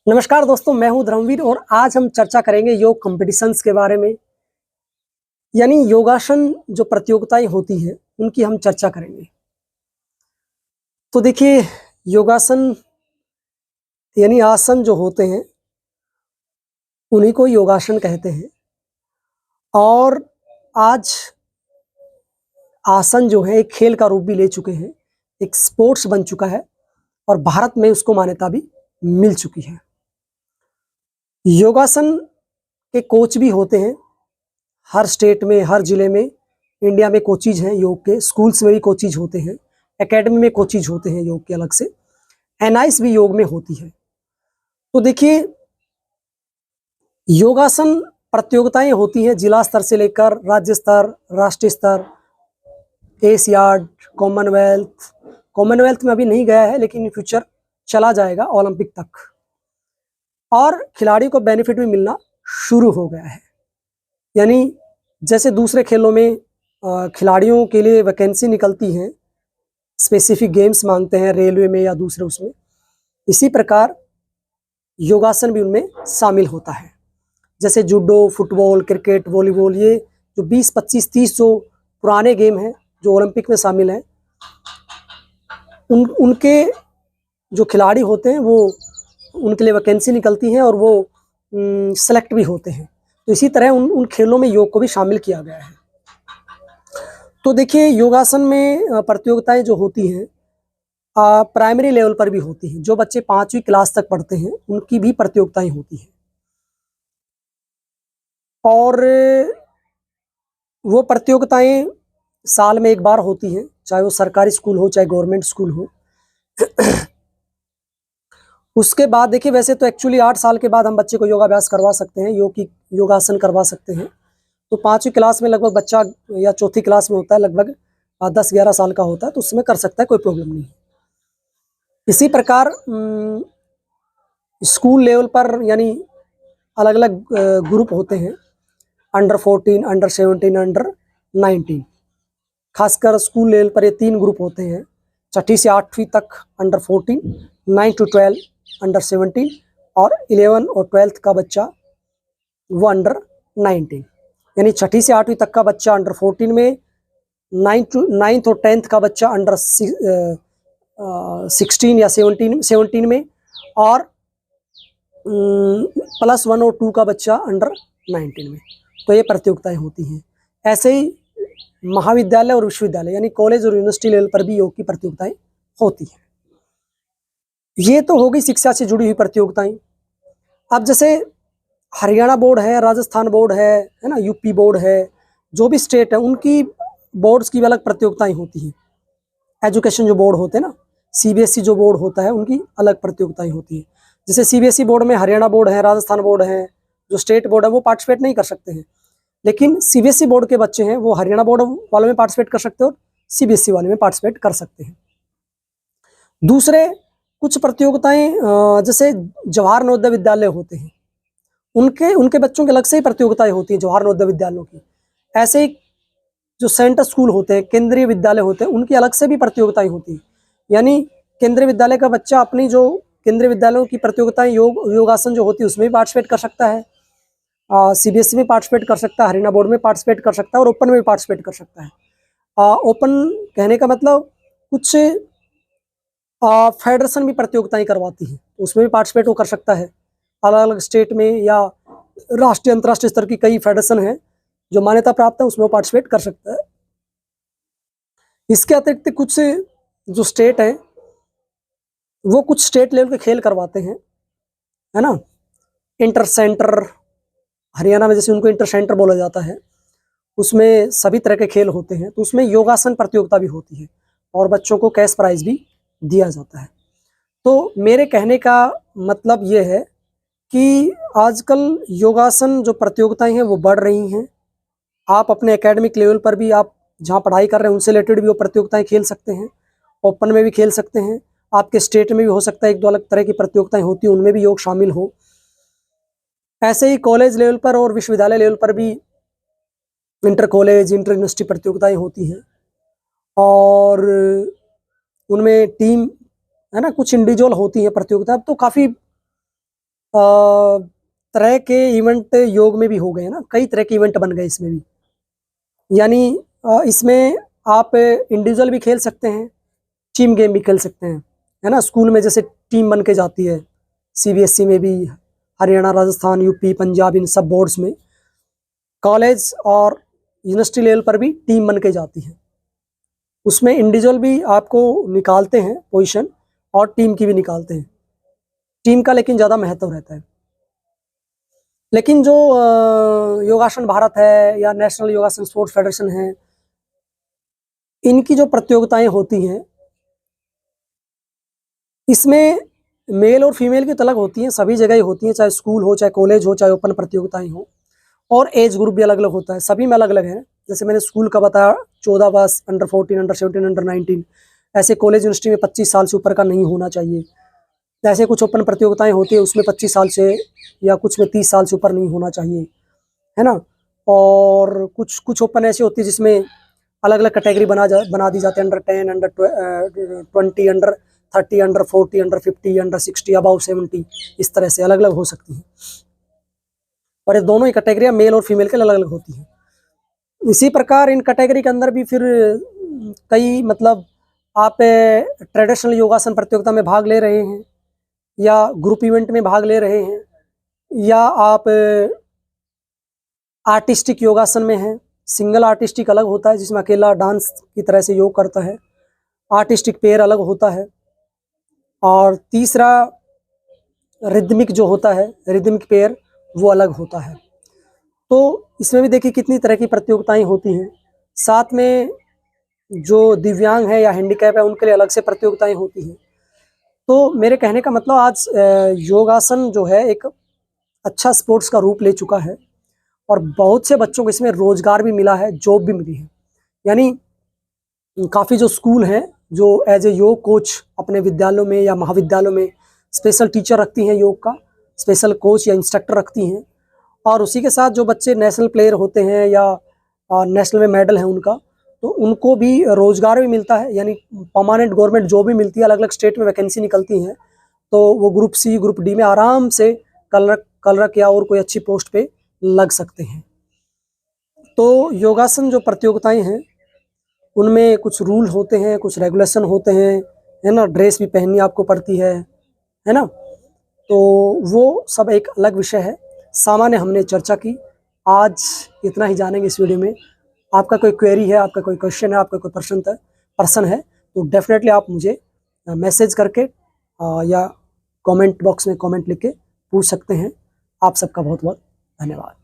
नमस्कार दोस्तों, मैं हूं धर्मवीर और आज हम चर्चा करेंगे योग कॉम्पिटिशन्स के बारे में। यानी योगासन जो प्रतियोगिताएं होती हैं उनकी हम चर्चा करेंगे। तो देखिए, योगासन यानी आसन जो होते हैं उन्हीं को योगासन कहते हैं। और आज आसन जो है एक खेल का रूप भी ले चुके हैं, एक स्पोर्ट्स बन चुका है और भारत में उसको मान्यता भी मिल चुकी है। योगासन के कोच भी होते हैं हर स्टेट में, हर जिले में। इंडिया में कोचिज हैं योग के, स्कूल्स में भी कोचिज होते हैं, एकेडमी में कोचिज होते हैं योग के अलग से, एनआईएस भी योग में होती है। तो देखिए, योगासन प्रतियोगिताएं होती हैं जिला स्तर से लेकर राज्य स्तर, राष्ट्रीय स्तर, एशियाड, कॉमनवेल्थ में अभी नहीं गया है लेकिन इन फ्यूचर चला जाएगा ओलंपिक तक। और खिलाड़ियों को बेनिफिट भी मिलना शुरू हो गया है। यानी जैसे दूसरे खेलों में खिलाड़ियों के लिए वैकेंसी निकलती हैं, स्पेसिफिक गेम्स मांगते हैं रेलवे में या दूसरे उसमें, इसी प्रकार योगासन भी उनमें शामिल होता है। जैसे जूडो, फुटबॉल, क्रिकेट, वॉलीबॉल, ये जो 20, 25, 30 जो पुराने गेम हैं जो ओलंपिक में शामिल हैं, उनके जो खिलाड़ी होते हैं वो उनके लिए वैकेंसी निकलती हैं और वो सेलेक्ट भी होते हैं। तो इसी तरह उन खेलों में योग को भी शामिल किया गया है। तो देखिए, योगासन में प्रतियोगिताएं जो होती हैं प्राइमरी लेवल पर भी होती हैं। जो बच्चे 5वीं क्लास तक पढ़ते हैं उनकी भी प्रतियोगिताएं होती हैं और वो प्रतियोगिताएं साल में एक बार होती हैं, चाहे वो सरकारी स्कूल हो चाहे गवर्नमेंट स्कूल हो। उसके बाद देखिए, वैसे तो एक्चुअली 8 साल के बाद हम बच्चे को योगाभ्यास करवा सकते हैं, योगासन करवा सकते हैं। तो 5वीं क्लास में लगभग बच्चा, या चौथी क्लास में होता है, लगभग 10-11 साल का होता है, तो उसमें कर सकता है, कोई प्रॉब्लम नहीं है। इसी प्रकार स्कूल लेवल पर यानी अलग अलग ग्रुप होते हैं, अंडर 14, अंडर 17, अंडर 19। खासकर स्कूल लेवल पर ये 3 ग्रुप होते हैं, 6ठी से 8वीं तक अंडर 14, 9 to 12 अंडर 17 और 11 और 12th का बच्चा वो अंडर 19। यानी 6ठी से 8वीं तक का बच्चा अंडर 14 में, 9th और 10th का बच्चा अंडर 16 या 17 में, और +1 और 2 का बच्चा अंडर 19 में। तो ये प्रतियोगिताएं होती हैं। ऐसे ही महाविद्यालय और विश्वविद्यालय यानी कॉलेज और यूनिवर्सिटी लेवल पर भी योग की प्रतियोगिताएं होती हैं। ये तो हो गई शिक्षा से जुड़ी हुई प्रतियोगिताएं। अब जैसे हरियाणा बोर्ड है, राजस्थान बोर्ड है ना, यूपी बोर्ड है, जो भी स्टेट है उनकी बोर्ड्स की अलग प्रतियोगिताएं होती हैं। एजुकेशन जो बोर्ड होते हैं ना, सीबीएसई जो बोर्ड होता है, उनकी अलग प्रतियोगिताएं होती हैं। जैसे सीबीएसई बोर्ड में हरियाणा बोर्ड है, राजस्थान बोर्ड है, जो स्टेट बोर्ड है वो पार्टिसिपेट नहीं कर सकते हैं, लेकिन सीबीएसई बोर्ड के बच्चे हैं वो हरियाणा बोर्ड वालों में पार्टिसिपेट कर सकते हैं और सीबीएसई वाले में पार्टिसिपेट कर सकते हैं। दूसरे कुछ प्रतियोगिताएं जैसे जवाहर नवोदय विद्यालय होते हैं, उनके बच्चों के अलग से ही प्रतियोगिताएं होती हैं जवाहर नवोदय विद्यालयों की। ऐसे ही जो सेंटर स्कूल होते हैं, केंद्रीय विद्यालय होते हैं, उनकी अलग से भी प्रतियोगिताएं होती हैं। यानी केंद्रीय विद्यालय का बच्चा अपनी जो केंद्रीय विद्यालयों की प्रतियोगिताएं योगासन जो होती है उसमें भी पार्टिसिपेट कर सकता है, सीबीएसई में पार्टिसिपेट कर सकता है, हरियाणा बोर्ड में पार्टिसिपेट कर सकता है और ओपन में भी पार्टिसिपेट कर सकता है। ओपन कहने का मतलब कुछ फेडरेशन भी प्रतियोगिताएं करवाती है, उसमें भी पार्टिसिपेट वो कर सकता है। अलग अलग स्टेट में या राष्ट्रीय अंतर्राष्ट्रीय स्तर की कई फेडरेशन है जो मान्यता प्राप्त है, उसमें वो पार्टिसिपेट कर सकता है। इसके अतिरिक्त कुछ जो स्टेट है वो कुछ स्टेट लेवल के खेल करवाते हैं, है ना। इंटर सेंटर, हरियाणा में जैसे उनको इंटर सेंटर बोला जाता है, उसमें सभी तरह के खेल होते हैं। तो उसमें योगासन प्रतियोगिता भी होती है और बच्चों को कैश प्राइज भी दिया जाता है। तो मेरे कहने का मतलब ये है कि आजकल योगासन जो प्रतियोगिताएं हैं वो बढ़ रही हैं। आप अपने एकेडमिक लेवल पर भी, आप जहाँ पढ़ाई कर रहे हैं उनसे रिलेटेड भी वो प्रतियोगिताएं खेल सकते हैं, ओपन में भी खेल सकते हैं। आपके स्टेट में भी हो सकता है 1-2 अलग तरह की प्रतियोगिताएं होती हैं, उनमें भी योग शामिल हो। ऐसे ही कॉलेज लेवल पर और विश्वविद्यालय लेवल पर भी इंटर कॉलेज, इंटर यूनिवर्सिटी प्रतियोगिताएं होती हैं और उनमें टीम, है ना, कुछ इंडिविजुअल होती हैं प्रतियोगिता। अब तो काफ़ी तरह के इवेंट योग में भी हो गए ना, कई तरह के इवेंट बन गए इसमें भी। यानी इसमें आप इंडिविजुअल भी खेल सकते हैं, टीम गेम भी खेल सकते हैं, है ना। स्कूल में जैसे टीम बन के जाती है, सीबीएसई में भी, हरियाणा, राजस्थान, यूपी, पंजाब, इन सब बोर्ड्स में। कॉलेज और यूनिवर्सिटी लेवल पर भी टीम बन के जाती है, उसमें इंडिविजुअल भी आपको निकालते हैं पोजीशन और टीम की भी निकालते हैं। टीम का लेकिन ज़्यादा महत्व रहता है। लेकिन जो योगासन भारत है या नेशनल योगासन स्पोर्ट्स फेडरेशन है, इनकी जो प्रतियोगिताएं होती हैं, इसमें मेल और फीमेल की तो अलग होती हैं, सभी जगह ही होती हैं, चाहे स्कूल हो, चाहे कॉलेज हो, चाहे ओपन प्रतियोगिताएं हो। और एज ग्रुप भी अलग अलग होता है, सभी में अलग अलग है। जैसे मैंने स्कूल का बताया, 14 बस, अंडर 14, अंडर 17, अंडर 19। ऐसे कॉलेज यूनिवर्सिटी में 25 साल से ऊपर का नहीं होना चाहिए। ऐसे कुछ ओपन प्रतियोगिताएं होती है, उसमें 25 साल से या कुछ में 30 साल से ऊपर नहीं होना चाहिए, है ना। और कुछ कुछ ओपन ऐसी होती है जिसमें अलग अलग कैटेगरी बना दी जाती है, under 10, under 20, under 30, under 40, under 50, under 60, above 70, इस तरह से अलग अलग हो सकती हैं। और ये दोनों ही कैटेगरियाँ मेल और फीमेल के अलग अलग होती हैं। इसी प्रकार इन कैटेगरी के अंदर भी फिर कई, मतलब आप ट्रेडिशनल योगासन प्रतियोगिता में भाग ले रहे हैं, या ग्रुप इवेंट में भाग ले रहे हैं, या आप आर्टिस्टिक योगासन में हैं। सिंगल आर्टिस्टिक अलग होता है, जिसमें अकेला डांस की तरह से योग करता है। आर्टिस्टिक पेयर अलग होता है। और तीसरा रिदमिक जो होता है, रिदमिक पेयर, वो अलग होता है। तो इसमें भी देखिए कितनी तरह की प्रतियोगिताएं होती हैं। साथ में जो दिव्यांग है या हैंडीकैप है, उनके लिए अलग से प्रतियोगिताएं होती हैं। तो मेरे कहने का मतलब, आज योगासन जो है एक अच्छा स्पोर्ट्स का रूप ले चुका है, और बहुत से बच्चों को इसमें रोजगार भी मिला है, जॉब भी मिली है। यानी काफ़ी जो स्कूल हैं जो एज ए योग कोच अपने विद्यालयों में या महाविद्यालयों में स्पेशल टीचर रखती हैं, योग का स्पेशल कोच या इंस्ट्रक्टर रखती हैं। और उसी के साथ जो बच्चे नेशनल प्लेयर होते हैं या नेशनल में मेडल है उनका, तो उनको भी रोजगार भी मिलता है, यानी परमानेंट गवर्नमेंट जॉब भी मिलती है। अलग अलग स्टेट में वैकेंसी निकलती हैं, तो वो ग्रुप सी, ग्रुप डी में आराम से कलरक या और कोई अच्छी पोस्ट पे लग सकते हैं। तो योगासन जो प्रतियोगिताएं हैं, उनमें कुछ रूल होते हैं, कुछ रेगुलेशन होते हैं, है ना। ड्रेस भी पहननी आपको पड़ती है ना। तो वो सब एक अलग विषय है, सामान्य हमने चर्चा की। आज इतना ही जानेंगे इस वीडियो में। आपका कोई क्वेरी है, आपका कोई क्वेश्चन है, आपका कोई प्रश्न है, तो डेफिनेटली आप मुझे मैसेज करके या कमेंट बॉक्स में कमेंट लिख के पूछ सकते हैं। आप सबका बहुत बहुत धन्यवाद।